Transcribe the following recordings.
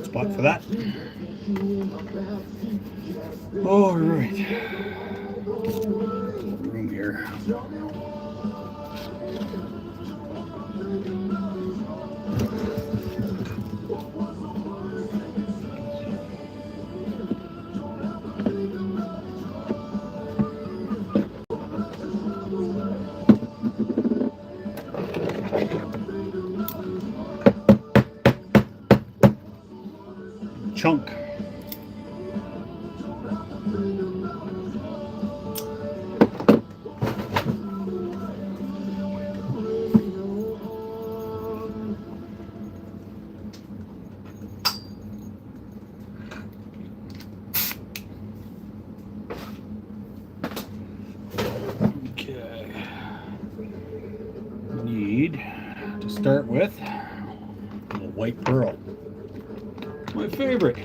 Spot for that. All right. Room here. Chunk. Okay. Need to start with a white pearl. My favorite.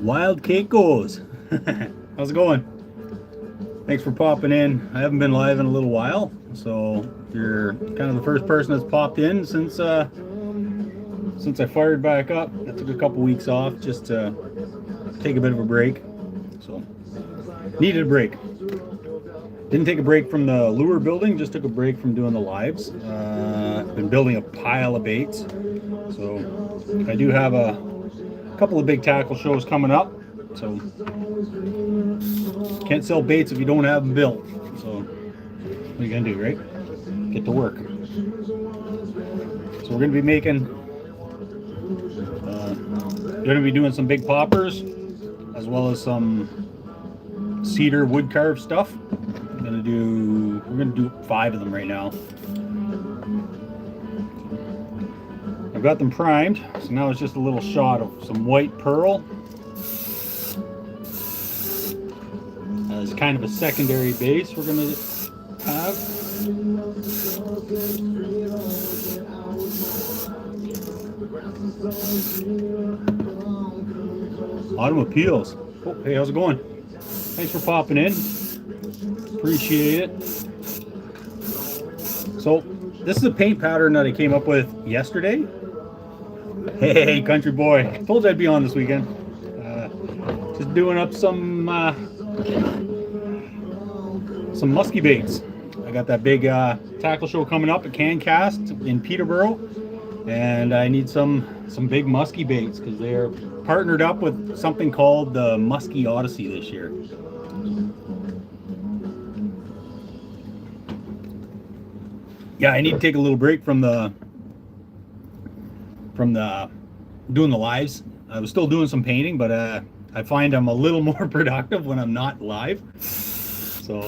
Wild Caicos. How's it going? Thanks for popping in. I haven't been live in a little while, so you're kind of the first person that's popped in since I fired back up. I took a couple weeks off just to take a bit of a break, so needed a break. Didn't take a break from the lure building, just took a break from doing the lives. Been building a pile of baits, so I do have a couple of big tackle shows coming up, so can't sell baits if you don't have them built. So what are you gonna do, right? Get to work. So we're gonna be making gonna be doing some big poppers as well as some cedar wood carved stuff. We're gonna do 5 of them right now. I've got them primed, so now it's just a little shot of some white pearl as kind of a secondary base we're going to have. Autumn Appeals. Oh, hey, how's it going? Thanks for popping in. Appreciate it. So, this is a paint pattern that I came up with yesterday. Hey, country boy. I told you I'd be on this weekend. Just doing up some musky baits. I got that big tackle show coming up at Can Cast in Peterborough, and I need some big musky baits because they're partnered up with something called the Musky Odyssey this year. Yeah, I need to take a little break from the doing the lives. I was still doing some painting, but I find I'm a little more productive when I'm not live. So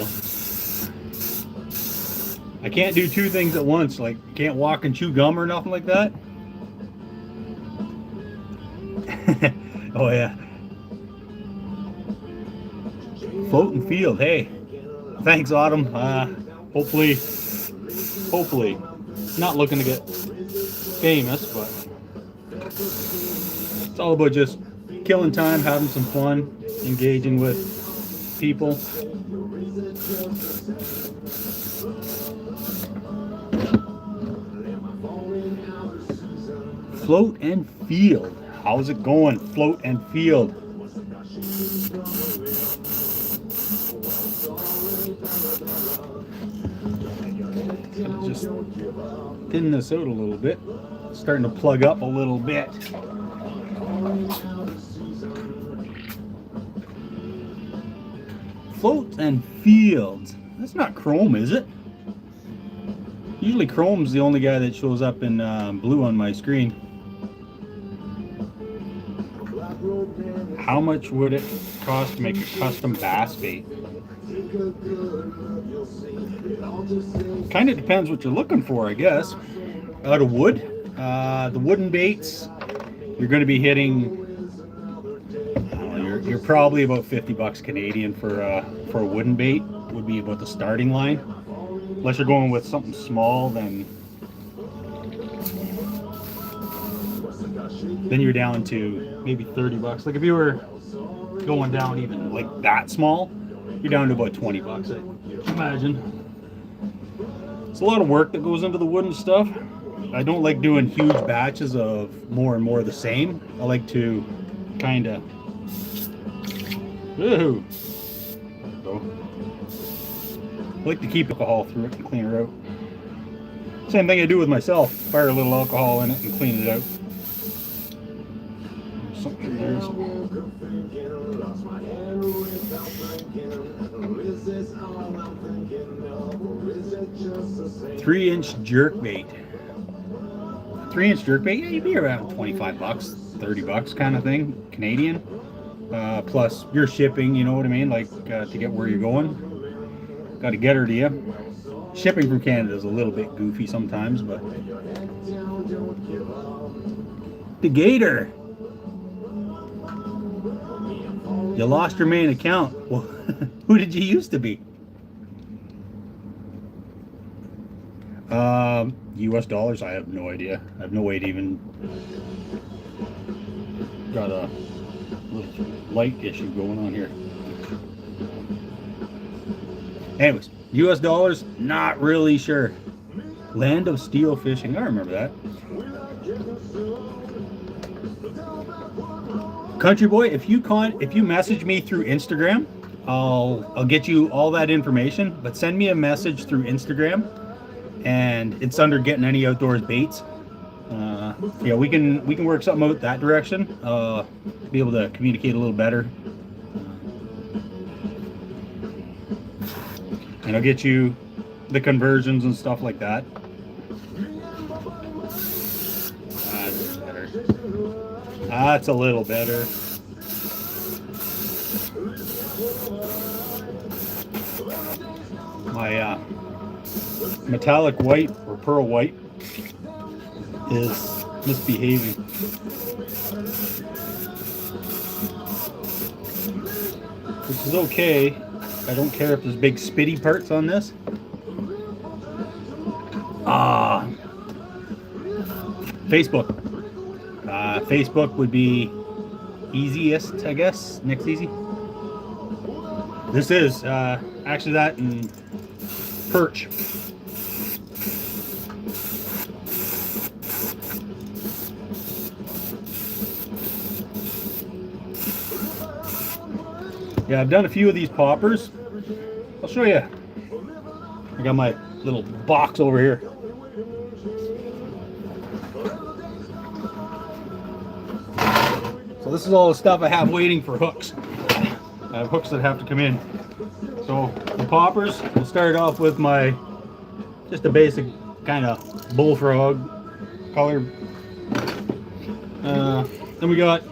I can't do 2 things at once, like can't walk and chew gum or nothing like that. Oh yeah. Floating field. Hey, thanks, Autumn. Hopefully not looking to get famous, but it's all about just killing time, having some fun, engaging with people. Float and field. How's it going? Float and field. Just thin this out a little bit. It's starting to plug up a little bit. Float and fields. That's not chrome, is it? Usually chrome's the only guy that shows up in blue on my screen. How much would it cost to make a custom bass bait? Kind of depends what you're looking for, I guess. Out of wood, the wooden baits, you're going to be hitting. You're probably about 50 bucks Canadian for a wooden bait. Would be about the starting line. Unless you're going with something small, then you're down to maybe 30 bucks. Like if you were going down even like that small, you're down to about 20 bucks, I imagine. It's a lot of work that goes into the wooden stuff. I don't like doing huge batches of more and more of the same. I like to kind of, woohoo, I like to keep alcohol through it and clean it out. Same thing I do with myself. Fire a little alcohol in it and clean it out. Something there. 3-inch jerkbait. 3-inch jerkbait, yeah, you'd be around 25 bucks, 30 bucks kind of thing, Canadian. Plus your shipping, you know what I mean, like to get where you're going. Got to get her to you. Shipping from Canada is a little bit goofy sometimes, but the gator. You lost your main account. Well, who did you used to be? US dollars, I have no idea. I have no way to even. Got a little light issue going on here. Anyways, US dollars, not really sure. Land of Steel Fishing, I remember that. Country Boy, if you message me through Instagram, I'll get you all that information. But send me a message through Instagram, and it's under Gettenany Outdoors Baits. Yeah, we can work something out that direction. Be able to communicate a little better, and I'll get you the conversions and stuff like that. That's better. That's a little better. My metallic white or pearl white is misbehaving. Which is okay. I don't care if there's big spitty parts on this. Facebook. Facebook would be easiest, I guess. Next easy. This is actually that and perch. Yeah, I've done a few of these poppers. I'll show you. I got my little box over here. So this is all the stuff I have waiting for hooks. I have hooks that have to come in. So the poppers, we'll start off with my, just a basic kind of bullfrog color. Then we got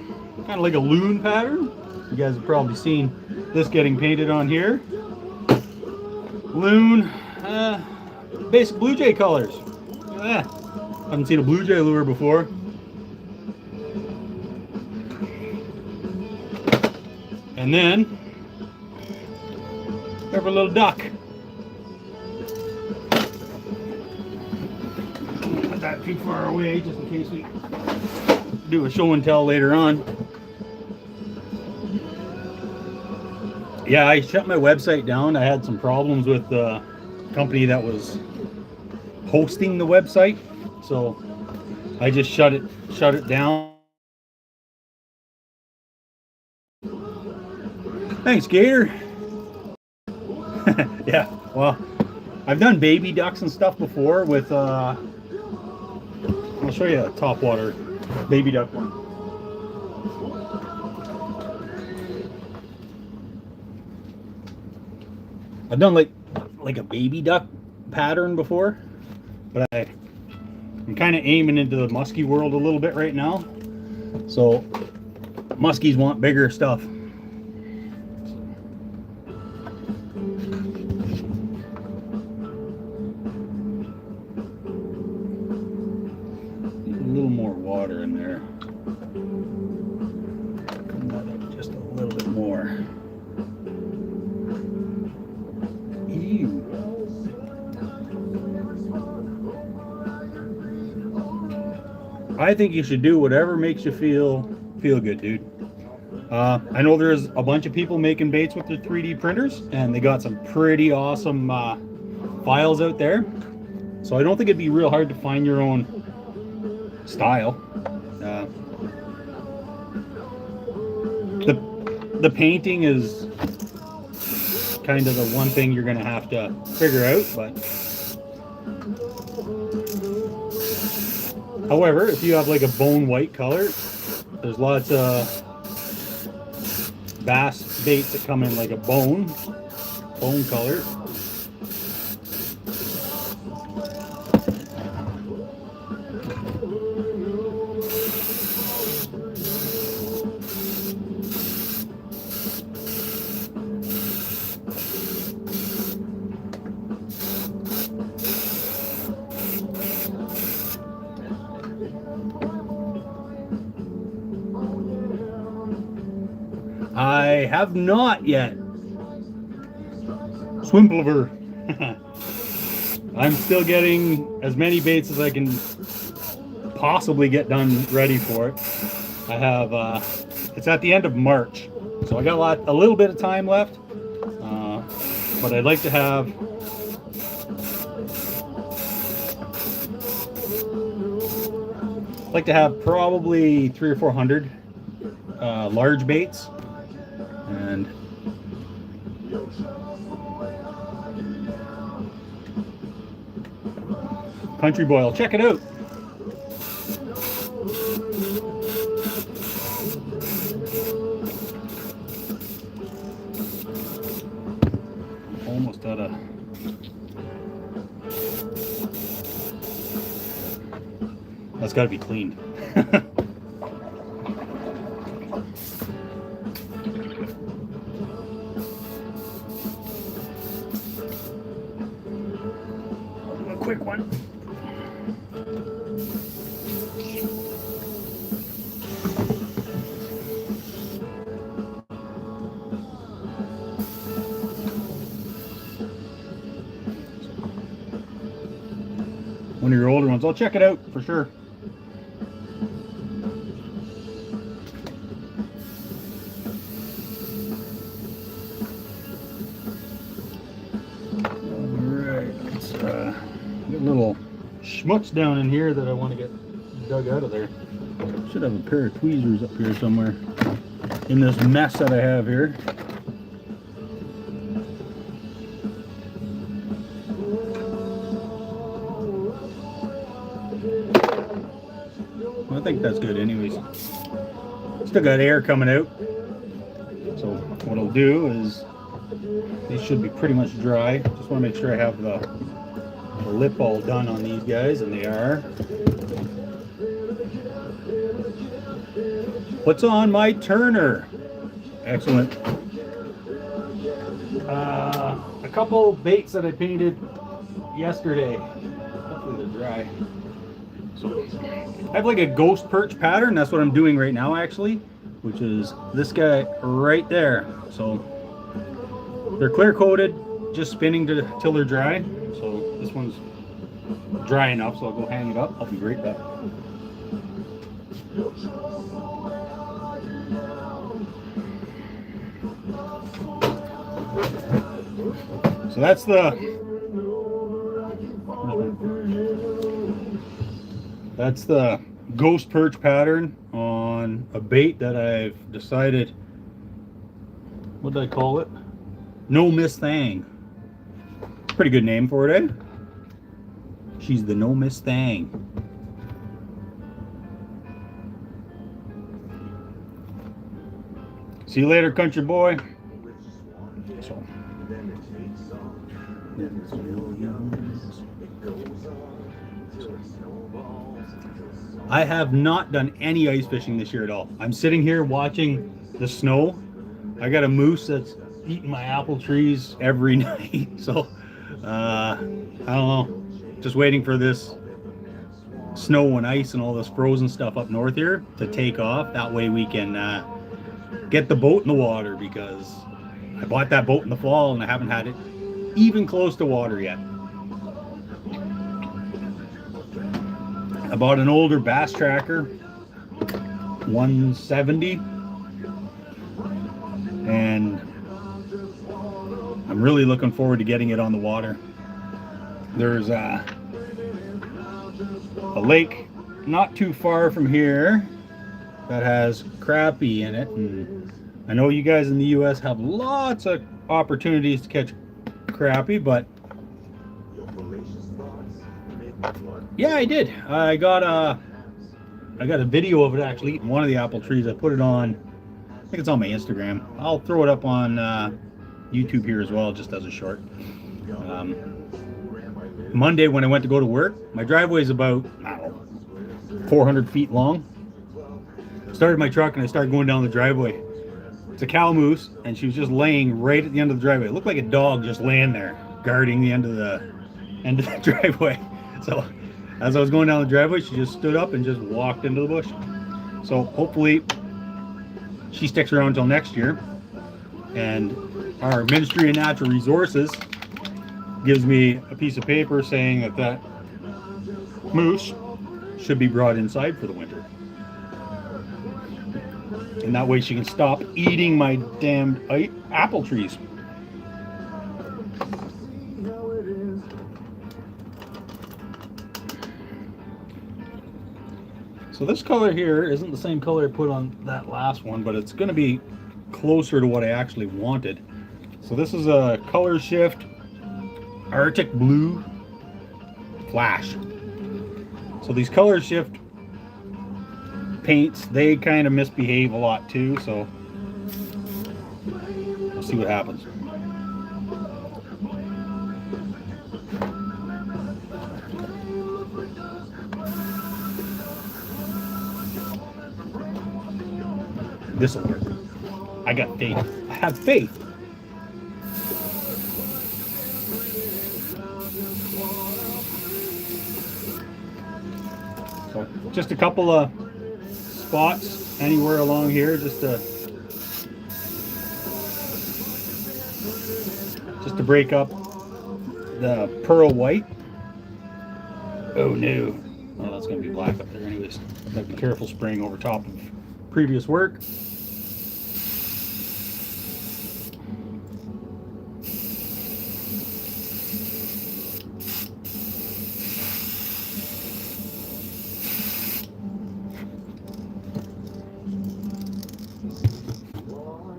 kind of like a loon pattern. You guys have probably seen this getting painted on here. Loon, basic blue jay colors. Look at that. Haven't seen a blue jay lure before. And then, we have a little duck. that too far away, just in case we do a show and tell later on. Yeah, I shut my website down. I had some problems with the company that was hosting the website, so I just shut it down. Thanks, Gator. Yeah, well, I've done baby ducks and stuff before with I'll show you a topwater baby duck one. I've done like a baby duck pattern before, but I'm kind of aiming into the muskie world a little bit right now. So muskies want bigger stuff. Need a little more water in there. Come that up just a little bit more. Ew. I think you should do whatever makes you feel good, dude. I know there's a bunch of people making baits with their 3D printers, and they got some pretty awesome files out there. So I don't think it'd be real hard to find your own style. The painting is kind of the one thing you're gonna have to figure out, but however, if you have like a bone white color, there's lots of bass baits that come in like a bone color. I have not yet. Swimplover. I'm still getting as many baits as I can possibly get done ready for it. I have, it's at the end of March, so I got a little bit of time left, but I'd like to have probably 300 or 400 large baits. And Country Boil, check it out. Almost out of that's got to be cleaned. Quick one. One of your older ones. I'll check it out for sure. Little schmutz down in here that I want to get dug out of there. Should have a pair of tweezers up here somewhere in this mess that I have here. I think that's good anyways. Still got air coming out. So what I'll do is, these should be pretty much dry. Just want to make sure I have the lip all done on these guys, and they are. What's on my Turner? Excellent. A couple baits that I painted yesterday. Hopefully they're dry. So I have like a ghost perch pattern. That's what I'm doing right now, actually, which is this guy right there. So they're clear coated, just spinning till they're dry. So this one's dry enough, so I'll go hang it up. I'll be right back. So that's the ghost perch pattern on a bait that I've decided, what did I call it? No Miss Thang. Pretty good name for it, eh? She's the No Miss Thang. See you later, country boy. So. I have not done any ice fishing this year at all. I'm sitting here watching the snow. I got a moose that's eating my apple trees every night. So, I don't know. Just waiting for this snow and ice and all this frozen stuff up north here to take off. That way we can get the boat in the water, because I bought that boat in the fall and I haven't had it even close to water yet. I bought an older bass tracker, 170, and I'm really looking forward to getting it on the water. There's a lake not too far from here that has crappie in it, and I know you guys in the US have lots of opportunities to catch crappie, but yeah, I did. I got a video of it actually eating one of the apple trees. I put it on, I think it's on my Instagram. I'll throw it up on YouTube here as well, just as a short. Monday when I went to go to work, my driveway is about, I don't know, 400 feet long. Started my truck and I started going down the driveway. It's a cow moose, and she was just laying right at the end of the driveway. It looked like a dog just laying there, guarding the end of the driveway. So as I was going down the driveway, she just stood up and just walked into the bush. So hopefully she sticks around until next year, and our Ministry of Natural Resources gives me a piece of paper saying that moose should be brought inside for the winter. And that way she can stop eating my damned apple trees. So this color here isn't the same color I put on that last one, but it's going to be closer to what I actually wanted. So this is a Color Shift Arctic Blue Flash. So these Color Shift paints, they kind of misbehave a lot too, so we'll see what happens. This'll work. I got faith. I have faith. So just a couple of spots anywhere along here, just to break up the pearl white. Oh no. Oh, that's gonna be black up there anyways. Gotta be careful spraying over top of previous work.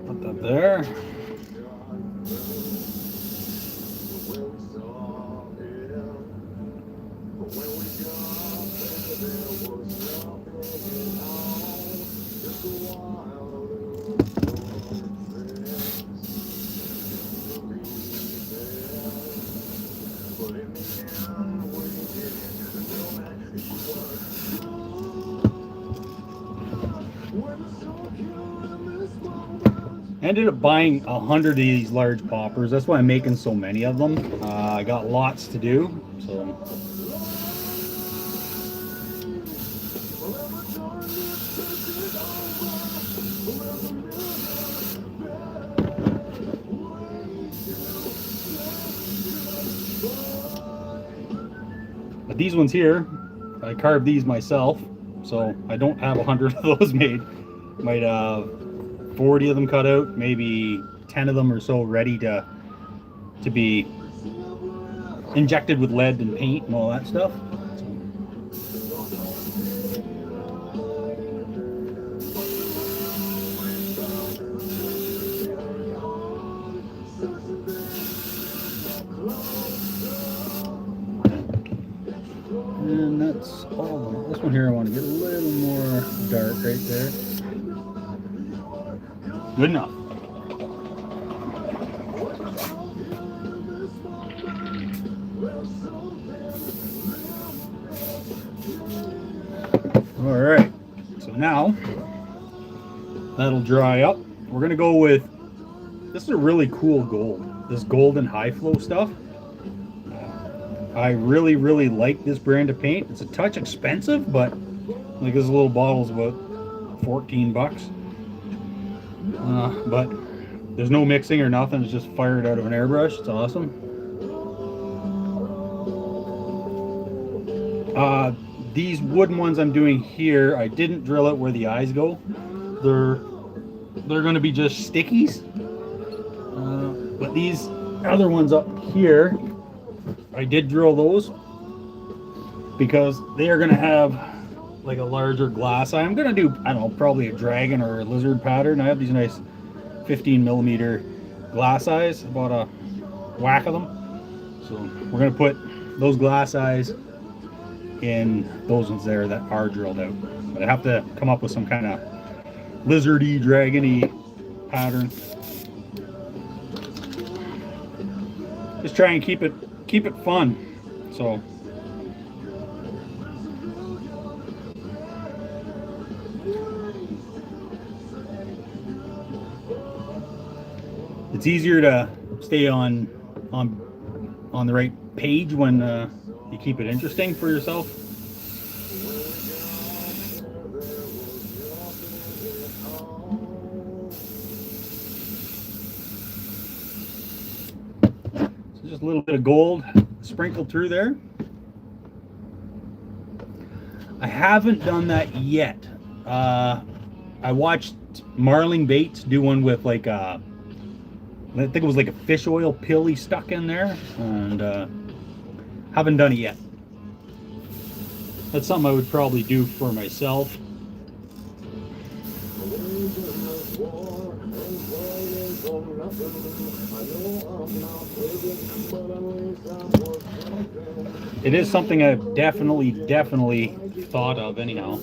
Put that there. I ended up buying 100 of these large poppers. That's why I'm making so many of them. I got lots to do, so. But these ones here, I carved these myself, so I don't have 100 of those made. Might have 40 of them cut out, maybe 10 of them or so ready to be injected with lead and paint and all that stuff. And that's all of them. This one here I want to get a little more dark right there. Good enough. All right, so now that'll dry up. We're gonna go with, this is a really cool gold, this golden high flow stuff. I really like this brand of paint. It's a touch expensive, but like this little bottle's about 14 bucks. But there's no mixing or nothing, it's just fired out of an airbrush. It's awesome. These wooden ones I'm doing here, I didn't drill it where the eyes go. They're going to be just stickies. But these other ones up here, I did drill those because they are going to have like a larger glass eye. I'm going to do, I don't know, probably a dragon or a lizard pattern. I have these nice 15mm glass eyes, about a whack of them. So we're going to put those glass eyes in those ones there that are drilled out. But I have to come up with some kind of lizardy, dragony pattern. Just try and keep it fun. So it's easier to stay on the right page when you keep it interesting for yourself. So just a little bit of gold sprinkled through there. I haven't done that yet. I watched Marling Bates do one with like I think it was like a fish oil pill he stuck in there, and haven't done it yet. That's something I would probably do for myself. It is something I've definitely thought of anyhow.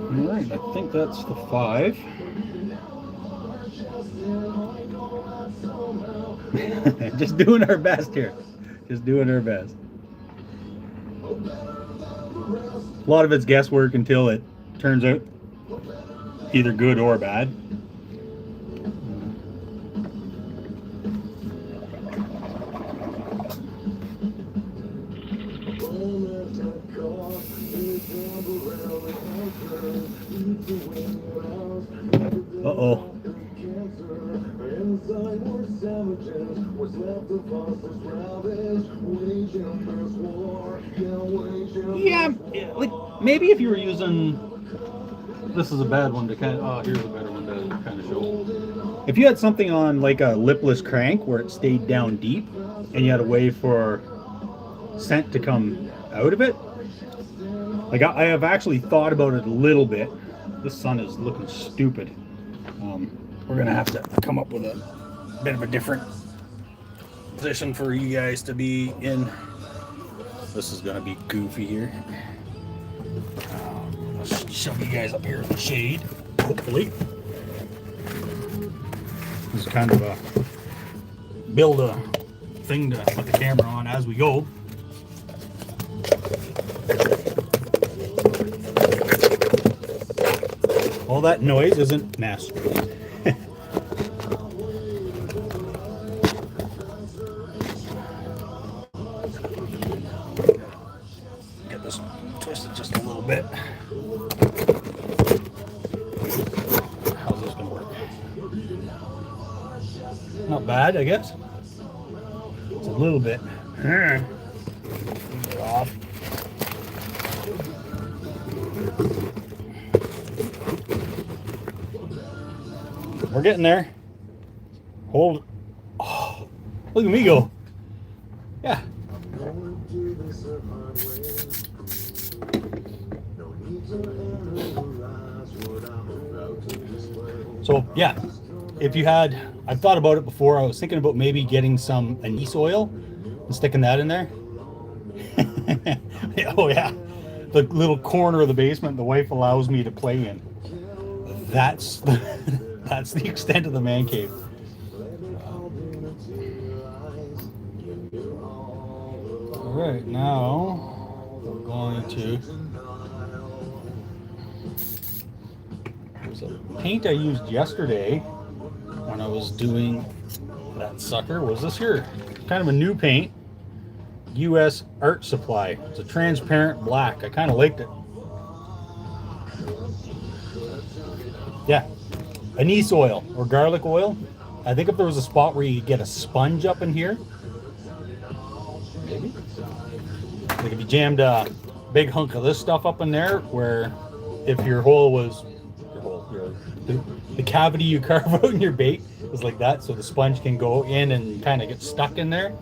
Alright, I think that's the 5. Just doing our best here. Just doing our best. A lot of it's guesswork until it turns out either good or bad. Uh-oh. Yeah, like maybe if you were using, this is a bad one to kind of, oh, here's a better one to kind of show. If you had something on like a lipless crank where it stayed down deep and you had a way for scent to come out of it, like I have actually thought about it a little bit. This sun is looking stupid. We're gonna have to come up with a bit of a different position for you guys to be in. This is gonna be goofy here. Let's shove you guys up here in the shade. hopefully. This is kind of a build a thing to put the camera on as we go. All that noise isn't mess. Get this twisted just a little bit. How's this gonna work? Not bad, I guess. It's a little bit. Get it off. We're getting there. Hold. Oh, look at me go. Yeah. So yeah, if you had, I've thought about it before. I was thinking about maybe getting some anise oil and sticking that in there. Oh yeah, the little corner of the basement the wife allows me to play in. That's that's the extent of the man cave. All right, now we're going to. There's a paint I used yesterday when I was doing that sucker. Was this here? Kind of a new paint. U.S. Art Supply. It's a transparent black. I kind of liked it. Yeah, anise oil or garlic oil. I think if there was a spot where you could get a sponge up in here, maybe. Like if you jammed a big hunk of this stuff up in there, where if your hole was, the cavity you carve out in your bait is like that, so the sponge can go in and kind of get stuck in there.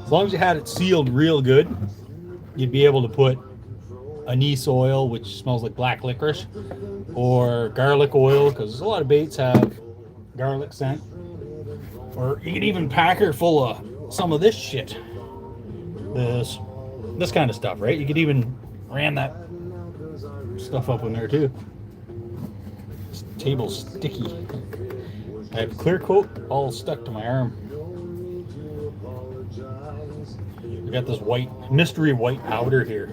As long as you had it sealed real good, you'd be able to put anise oil, which smells like black licorice, or garlic oil, because a lot of baits have garlic scent. Or you could even pack her full of some of this shit. This kind of stuff, right? You could even ram that stuff up in there too. This table's sticky. I have clear coat all stuck to my arm. I got this white, mystery white powder here.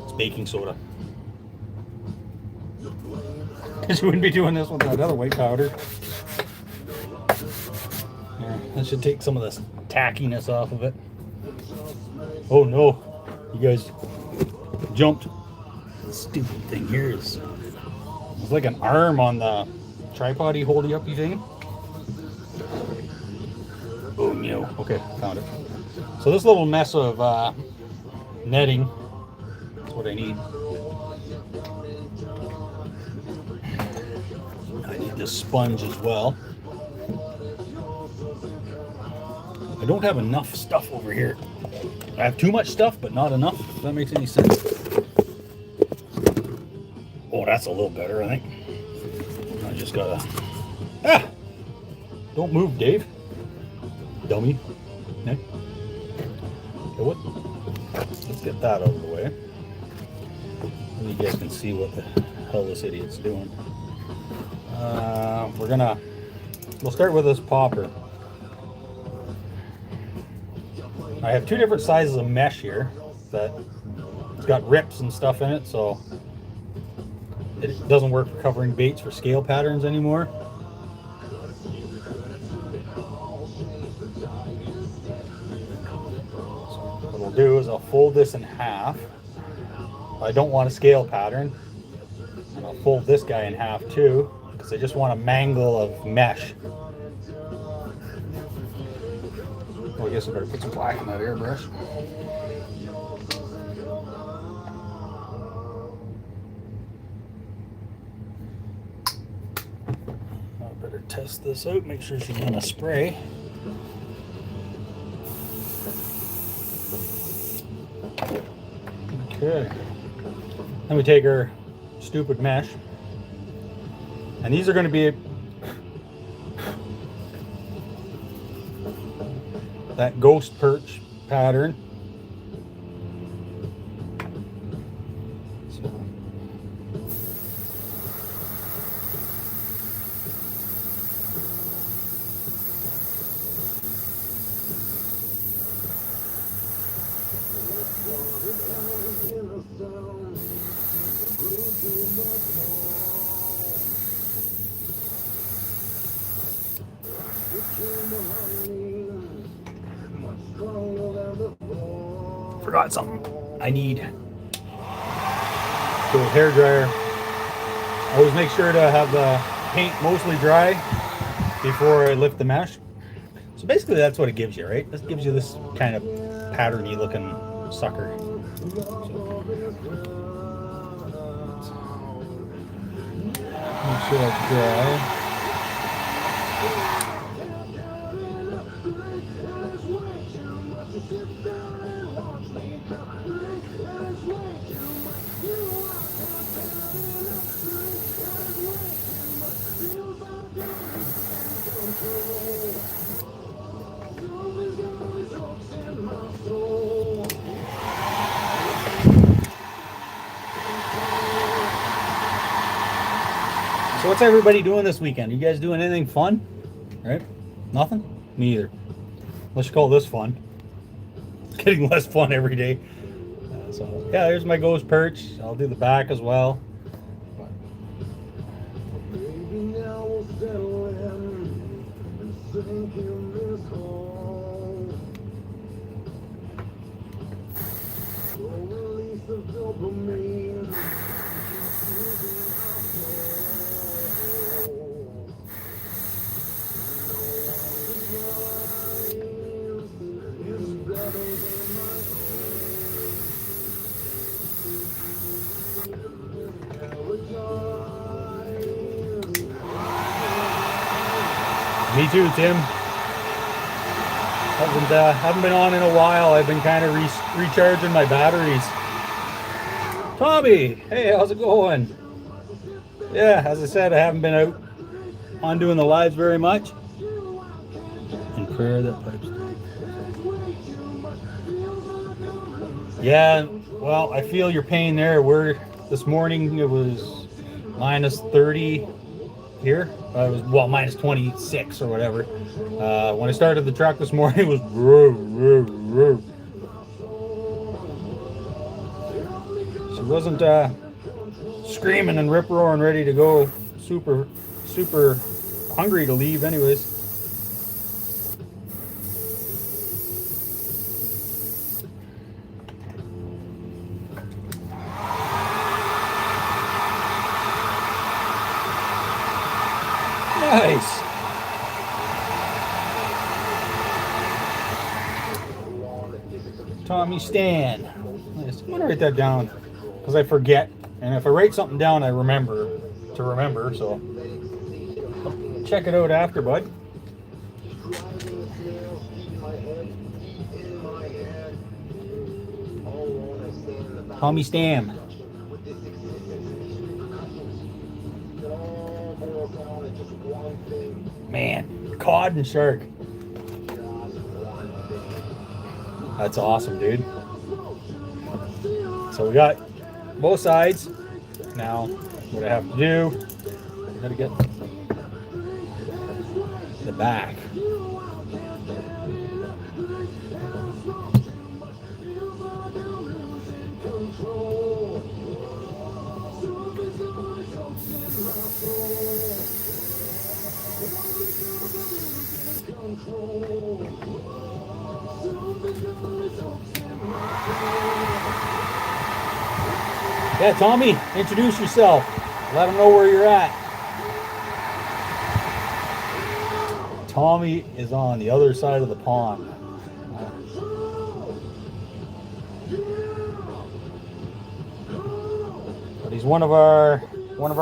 It's baking soda. Because you wouldn't be doing this with that other white powder. Yeah, that should take some of this tackiness off of it. Oh no, you guys jumped. This stupid thing here is, it's like an arm on the tripod-y holdy uppy thing. Oh no, okay, found it. So this little mess of netting is what I need. I need this sponge as well. I don't have enough stuff over here. I have too much stuff, but not enough, if that makes any sense. Oh, that's a little better, I think. I just gotta... Ah! Don't move, Dave. Dummy. Okay. Okay, what? Let's get that out of the way. And you guys can see what the hell this idiot's doing. We'll start with this popper. I have two different sizes of mesh here that it's got rips and stuff in it, so it doesn't work for covering baits for scale patterns anymore. So what I'll do is I'll fold this in half. I don't want a scale pattern, and I'll fold this guy in half too, because I just want a mangle of mesh. Well, I guess I better put some black in that airbrush. I better test this out, make sure she's gonna spray. Okay. Then we take our stupid mesh, and these are going to be that ghost perch pattern. So Forgot something. I need the hair dryer. Always make sure to have the paint mostly dry before I lift the mesh. So basically that's what it gives you, right? This gives you this kind of patterny looking sucker. So, make sure that's dry. So what's everybody doing this weekend? You guys doing anything fun? Right? Nothing? Me either. Let's call this fun. It's getting less fun every day. So yeah, there's my ghost perch. I'll do the back as well. Me too, Tim. Haven't been on in a while. I've been kind of recharging my batteries. Tommy, hey, how's it going? Yeah, as I said, I haven't been out on doing the lives very much. And prayer that pipes. Yeah, well, I feel your pain there. This morning it was minus 30 here. It was, well, minus 26 or whatever. When I started the truck this morning, it was She wasn't screaming and rip-roaring ready to go. Super hungry to leave anyways. Nice. Tommy Stan. Nice. I'm gonna write that down because I forget, and if I write something down, I remember to remember. So check it out after, bud. Tommy Stan. Man, cod and shark. That's awesome, dude. So we got both sides. Now, what I have to do, I gotta get the back. Yeah, Tommy, introduce yourself. Let them know where you're at. Tommy is on the other side of the pond. But he's one of our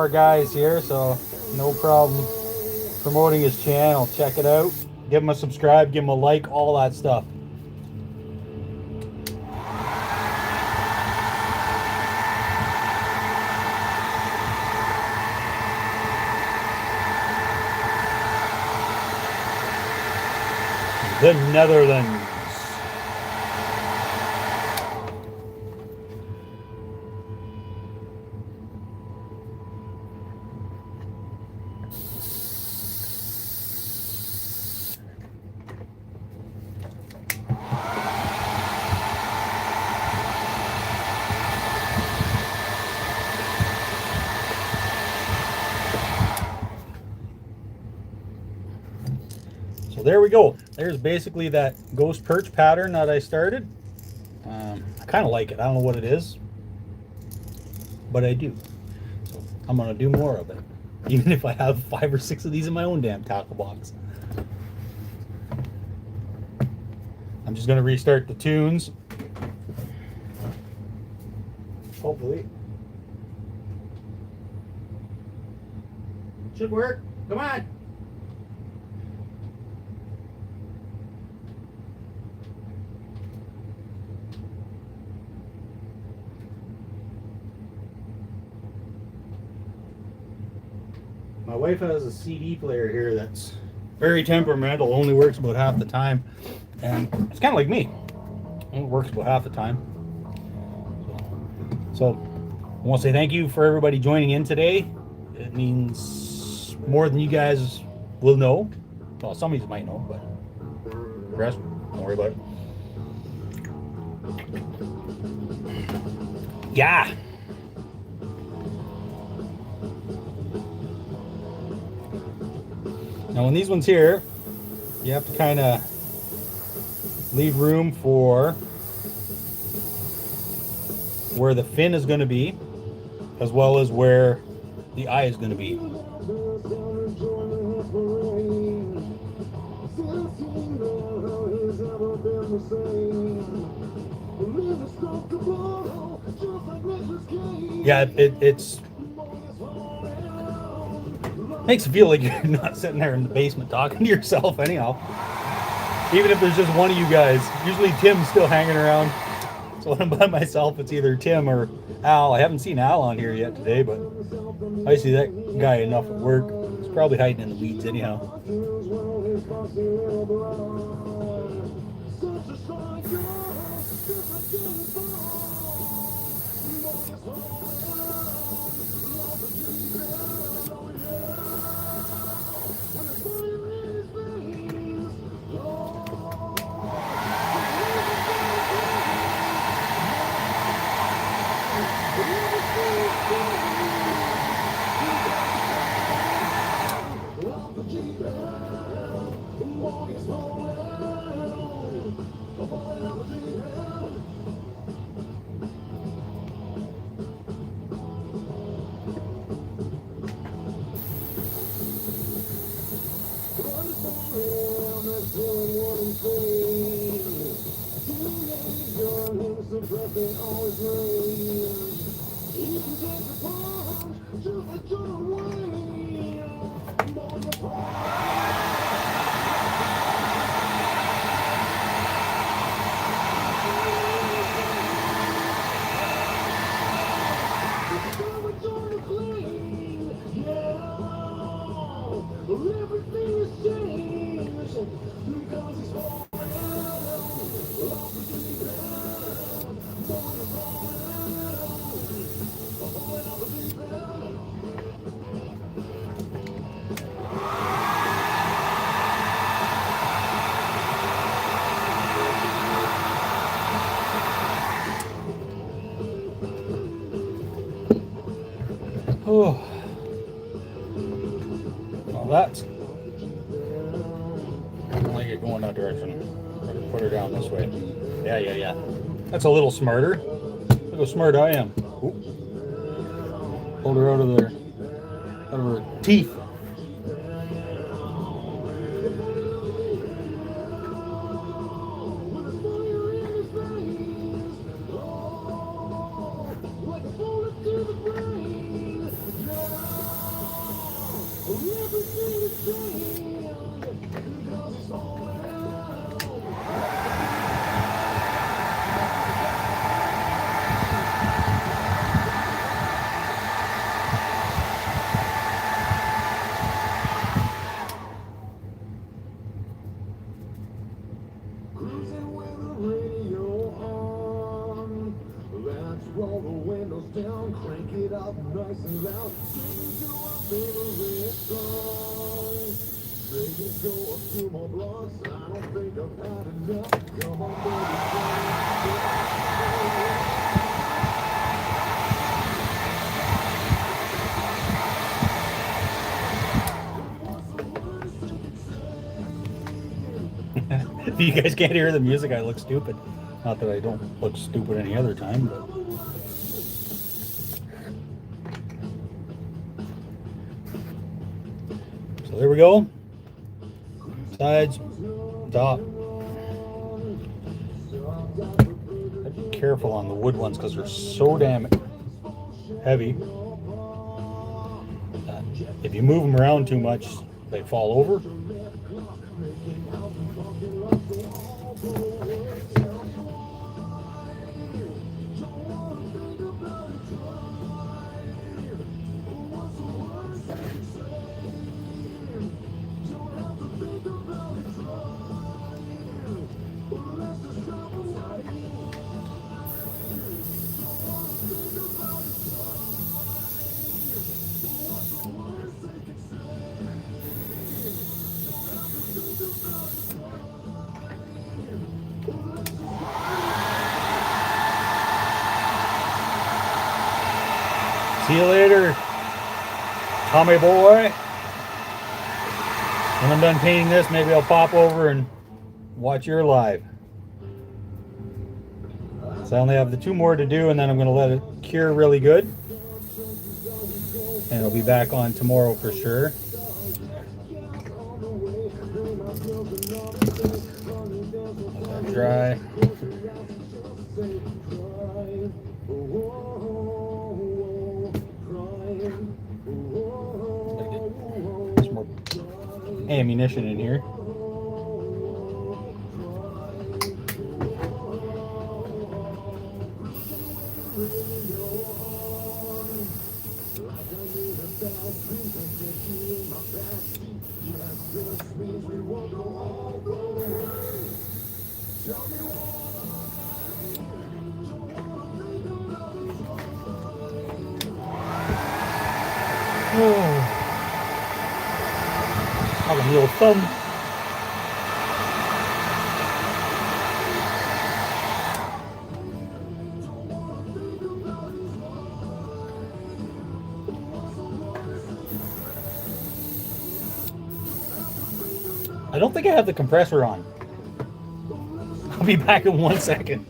guys here, so no problem promoting his channel. Check it out. Give him a subscribe, give him a like, all that stuff. The Netherlands. So there we go. There's basically that ghost perch pattern that I started. I kind of like it. I don't know what it is, but I do. So I'm gonna do more of it, even if I have 5 or 6 of these in my own damn tackle box. I'm just gonna restart the tunes. Hopefully. Should work. Come on. My wife has a CD player here that's very temperamental, only works about half the time. And it's kind of like me. Only works about half the time. So I want to say thank you for everybody joining in today. It means more than you guys will know. Well, some of you might know, but the rest, don't worry about it. Yeah. Now, on these ones here, you have to kind of leave room for where the fin is going to be, as well as where the eye is going to be. Yeah, it's makes you feel like you're not sitting there in the basement talking to yourself anyhow. Even if there's just one of you guys. Usually Tim's still hanging around. So when I'm by myself, it's either Tim or Al. I haven't seen Al on here yet today, but I see that guy enough at work. He's probably hiding in the weeds anyhow. Oh, well, that's. I don't like it going that direction. Better put her down this way. Yeah. That's a little smarter. Look how smart I am. Ooh. Pulled her out of there, out of her teeth. Roll the windows down, crank it up nice and loud. Sing to our favorite song. Maybe go a few more blocks. I don't think I've had enough. Come on, baby. If you guys can't hear the music, I look stupid. Not that I don't look stupid any other time, but so there we go. Sides, top. Be careful on the wood ones because they're so damn heavy. If you move them around too much, they fall over. See you later, Tommy boy. When I'm done painting this, maybe I'll pop over and watch your live. So I only have the 2 more to do, and then I'm going to let it cure really good. And it'll be back on tomorrow for sure. Let that dry. There's more ammunition in here. Have a little thumb. I don't think I have the compressor on. I'll be back in 1 second.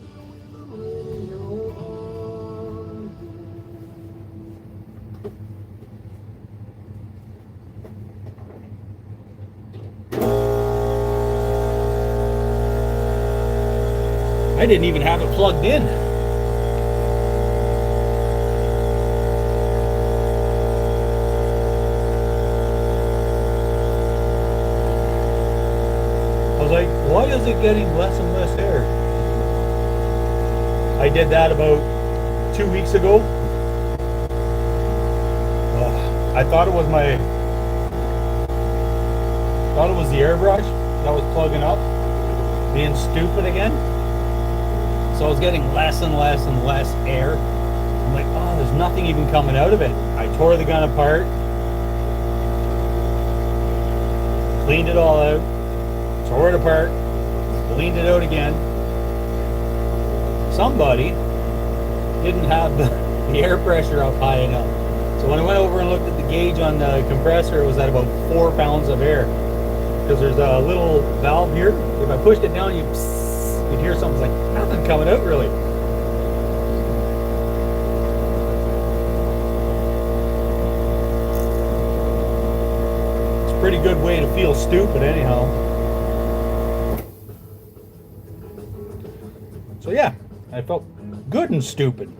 I didn't even have it plugged in. I was like, why is it getting less and less air? I did that about 2 weeks ago. I thought it was the airbrush that was plugging up, being stupid again. So I was getting less and less and less air. I'm like, oh, there's nothing even coming out of it. I tore the gun apart, cleaned it all out, tore it apart, cleaned it out again. Somebody didn't have the air pressure up high enough. So when I went over and looked at the gauge on the compressor, it was at about 4 pounds of air. Because there's a little valve here. If I pushed it down, you'd hear something like nothing coming out really. It's a pretty good way to feel stupid anyhow. So yeah, I felt good and stupid.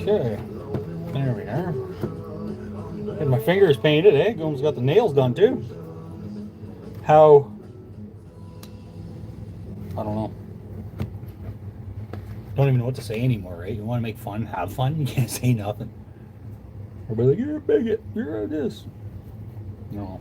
Okay, there we are. And my finger is painted, eh? Almost got the nails done too. How? I don't know. Don't even know what to say anymore, right? You want to make fun, have fun, you can't say nothing. Everybody's like, you're a bigot, you're this. No.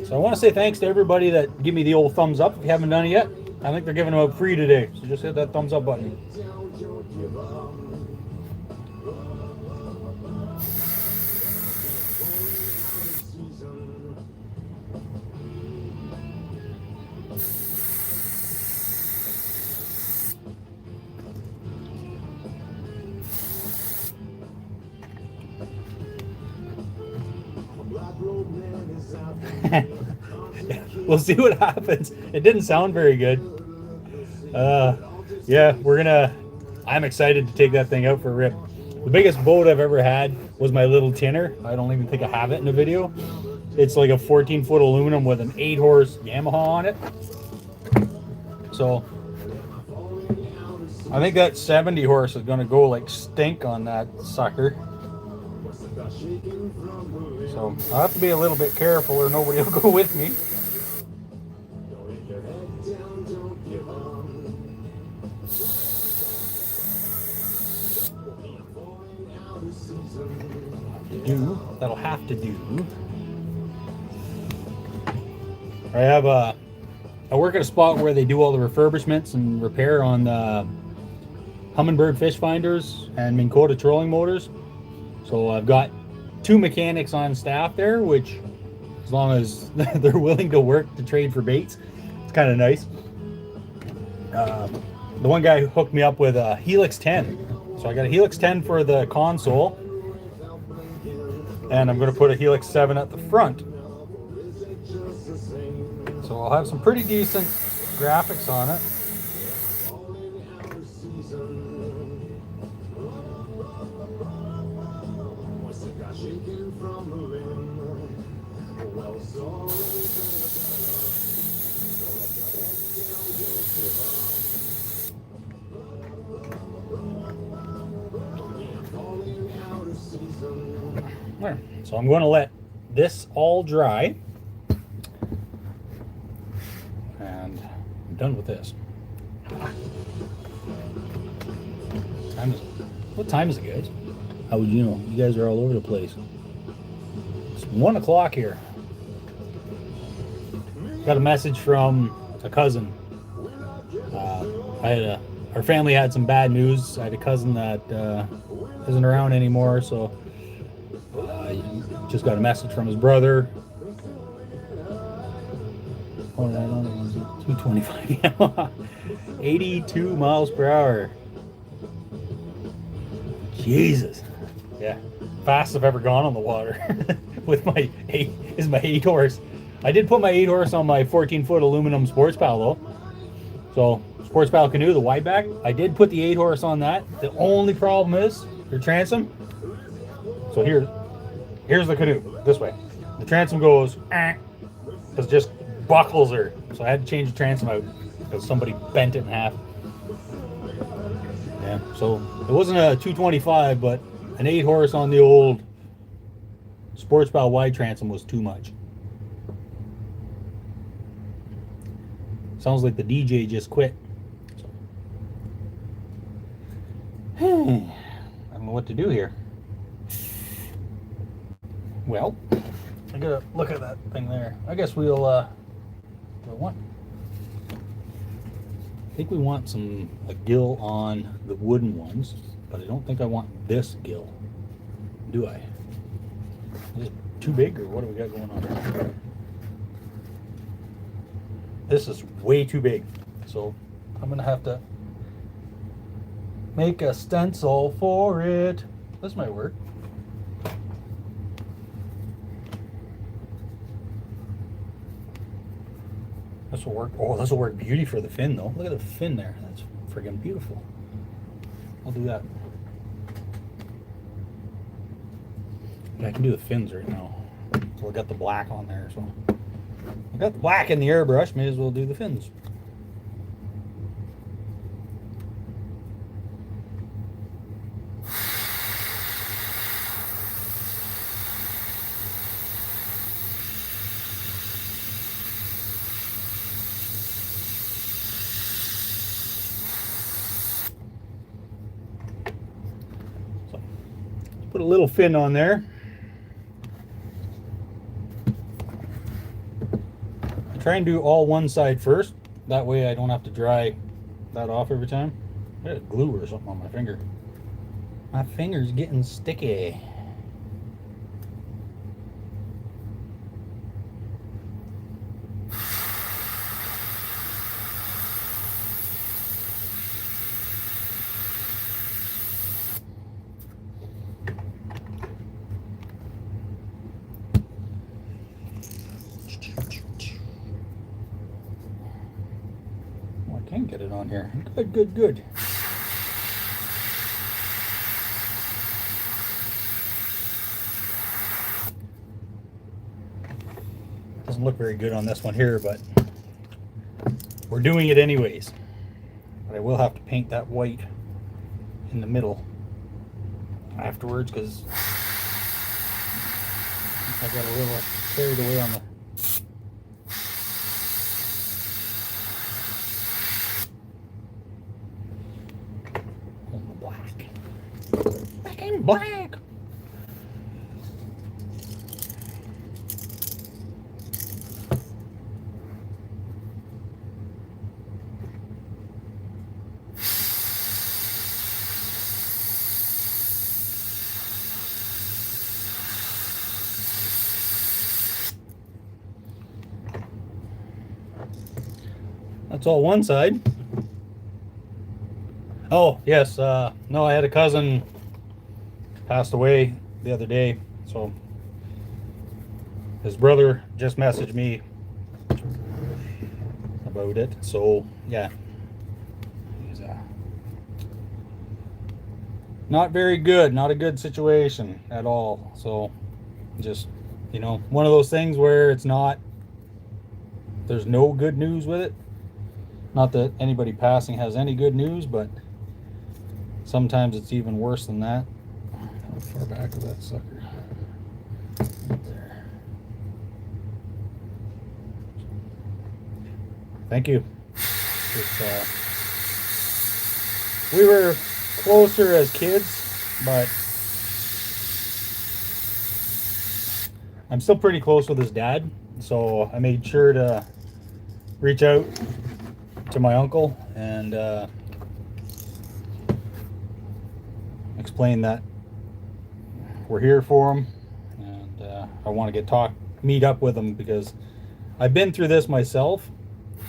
So I want to say thanks to everybody that give me the old thumbs up. If you haven't done it yet, I think they're giving them out free today. So just hit that thumbs up button. We'll see what happens. It didn't sound very good. Yeah, I'm excited to take that thing out for a rip. The biggest boat I've ever had was my little tinner. I don't even think I have it in the video. It's like a 14-foot aluminum with an 8-horse Yamaha on it. So I think that 70 horse is going to go like stink on that sucker. So I'll have to be a little bit careful or nobody will go with me. That'll have to do. I work at a spot where they do all the refurbishments and repair on the Humminbird fish finders and Minn Kota trolling motors. So I've got 2 mechanics on staff there, which, as long as they're willing to work to trade for baits, it's kind of nice. The one guy hooked me up with a Helix 10. So I got a Helix 10 for the console, and I'm going to put a Helix 7 at the front. So I'll have some pretty decent graphics on it. So I'm going to let this all dry, and I'm done with this. What time is it, guys? How would you know? You guys are all over the place. It's 1 o'clock here. Got a message from a cousin. Our family had some bad news. I had a cousin that isn't around anymore, so just got a message from his brother. Oh, I don't know, 225. 82 miles per hour. Jesus. Yeah, fastest I've ever gone on the water with my 8 horse. I did put my 8 horse on my 14-foot aluminum Sportspal though. So Sportspal canoe, the wide back. I did put the 8 horse on that. The only problem is your transom. So here's the canoe this way. The transom goes because just buckles her. So I had to change the transom out because somebody bent it in half. Yeah, so it wasn't a 225, but an 8 horse on the old Sportspal wide transom was too much. Sounds like the DJ just quit. So. I don't know what to do here. Well, I gotta look at that thing there. I guess we'll what? I think we want a gill on the wooden ones, but I don't think I want this gill. Do I? Is it too big, or what do we got going on here? This is way too big, so I'm gonna have to make a stencil for it. This might work. This will work. Oh, this will work beauty for the fin, though. Look at the fin there. That's friggin' beautiful. I'll do that. Yeah, I can do the fins right now. So I got the black on there. So I got the black in the airbrush. May as well do the fins. Put a little fin on there. I try and do all one side first. That way I don't have to dry that off every time. I got glue or something on my finger. My finger's getting sticky. Can get it on here. Good. Doesn't look very good on this one here, but we're doing it anyways. But I will have to paint that white in the middle afterwards, because I got a little carried away on the black. That's all one side. Oh, yes. No, I had a cousin passed away the other day, so his brother just messaged me about it. So yeah, he's not very good, not a good situation at all. So just, you know, one of those things where there's no good news with it. Not that anybody passing has any good news, but sometimes it's even worse than that. How far back is that sucker? Right there. Thank you. We were closer as kids, but I'm still pretty close with his dad, so I made sure to reach out to my uncle and explain that we're here for him, and I want to meet up with him, because I've been through this myself,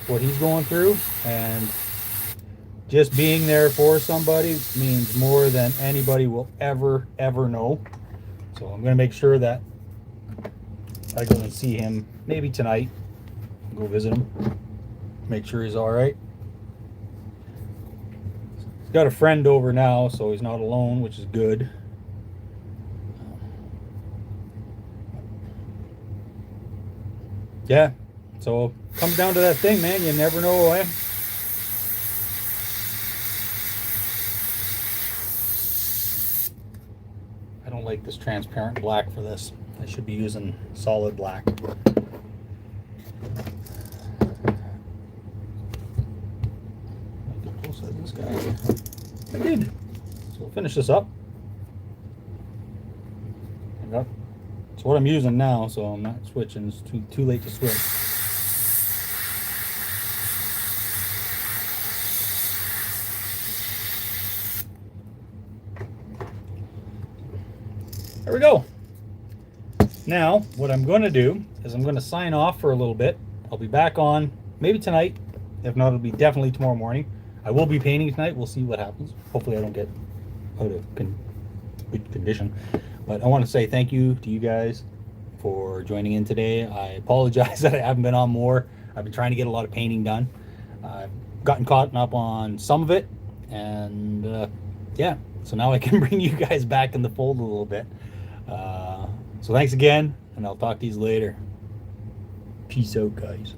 what he's going through, and just being there for somebody means more than anybody will ever know. So I'm going to make sure that I go and see him maybe tonight, go visit him, make sure he's all right. He's got a friend over now, so he's not alone, which is good. Yeah, so it comes down to that thing, man. You never know, eh? like this transparent black for this. I should be using solid black. Get close to this guy. I did. So we'll finish this up. Yep. It's what I'm using now, so I'm not switching. It's too late to switch. There we go. Now, what I'm going to do is I'm going to sign off for a little bit. I'll be back on maybe tonight. If not, it'll be definitely tomorrow morning. I will be painting tonight. We'll see what happens. Hopefully I don't get out of good condition. But I want to say thank you to you guys for joining in today. I apologize that I haven't been on more. I've been trying to get a lot of painting done. I've gotten caught up on some of it. And yeah, so now I can bring you guys back in the fold a little bit. So thanks again, and I'll talk to you later. Peace out, guys.